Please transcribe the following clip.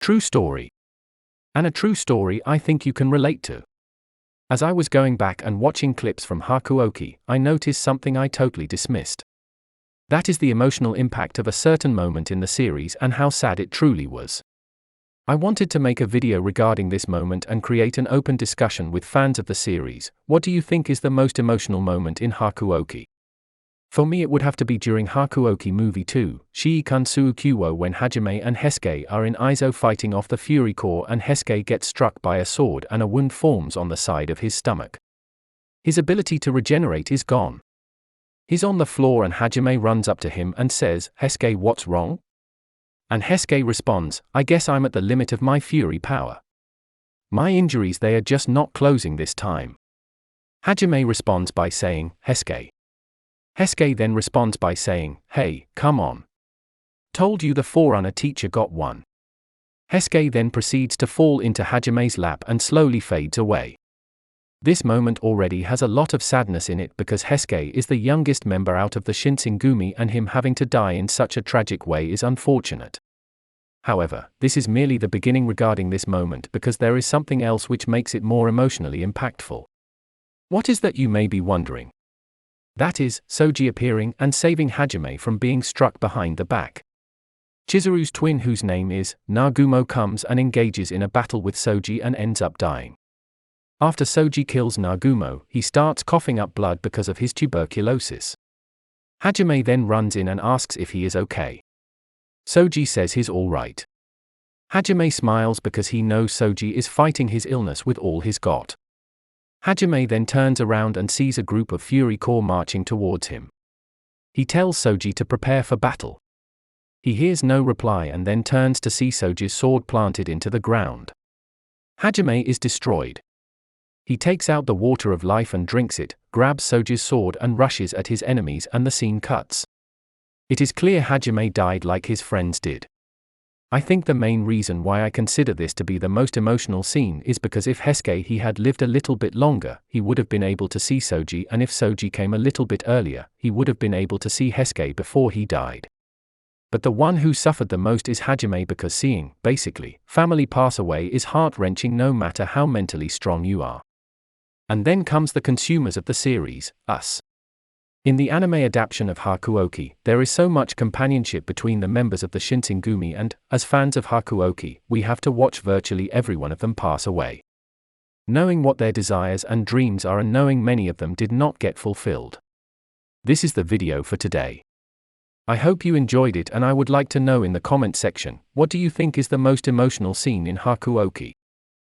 True story. And a true story I think you can relate to. As I was going back and watching clips from Hakuoki, I noticed something I totally dismissed. That is the emotional impact of a certain moment in the series and how sad it truly was. I wanted to make a video regarding this moment and create an open discussion with fans of the series. What do you think is the most emotional moment in Hakuoki? For me it would have to be during Hakuoki Movie 2, Shiikun Suukyuo, when Hajime and Hesuke are in Izo fighting off the Fury Core and Hesuke gets struck by a sword and a wound forms on the side of his stomach. His ability to regenerate is gone. He's on the floor and Hajime runs up to him and says, "Hesuke, what's wrong?" And Hesuke responds, "I guess I'm at the limit of my fury power. My injuries, they are just not closing this time." Hajime responds by saying, "Hesuke." Hesuke then responds by saying, "Hey, come on. Told you the Forerunner teacher got one." Hesuke then proceeds to fall into Hajime's lap and slowly fades away. This moment already has a lot of sadness in it because Hesuke is the youngest member out of the Shinsengumi and him having to die in such a tragic way is unfortunate. However, this is merely the beginning regarding this moment because there is something else which makes it more emotionally impactful. What is that, you may be wondering? That is, Soji appearing and saving Hajime from being struck behind the back. Chizuru's twin, whose name is Nagumo, comes and engages in a battle with Soji and ends up dying. After Soji kills Nagumo, he starts coughing up blood because of his tuberculosis. Hajime then runs in and asks if he is okay. Soji says he's all right. Hajime smiles because he knows Soji is fighting his illness with all he's got. Hajime then turns around and sees a group of Fury Core marching towards him. He tells Soji to prepare for battle. He hears no reply and then turns to see Soji's sword planted into the ground. Hajime is destroyed. He takes out the water of life and drinks it, grabs Soji's sword and rushes at his enemies, and the scene cuts. It is clear Hajime died like his friends did. I think the main reason why I consider this to be the most emotional scene is because if Hesuke he had lived a little bit longer, he would have been able to see Soji, and if Soji came a little bit earlier, he would have been able to see Hesuke before he died. But the one who suffered the most is Hajime because seeing, basically, family pass away is heart-wrenching no matter how mentally strong you are. And then comes the consumers of the series, us. In the anime adaptation of Hakuoki, there is so much companionship between the members of the Shinsengumi and, as fans of Hakuoki, we have to watch virtually every one of them pass away. Knowing what their desires and dreams are and knowing many of them did not get fulfilled. This is the video for today. I hope you enjoyed it, and I would like to know in the comment section, what do you think is the most emotional scene in Hakuoki?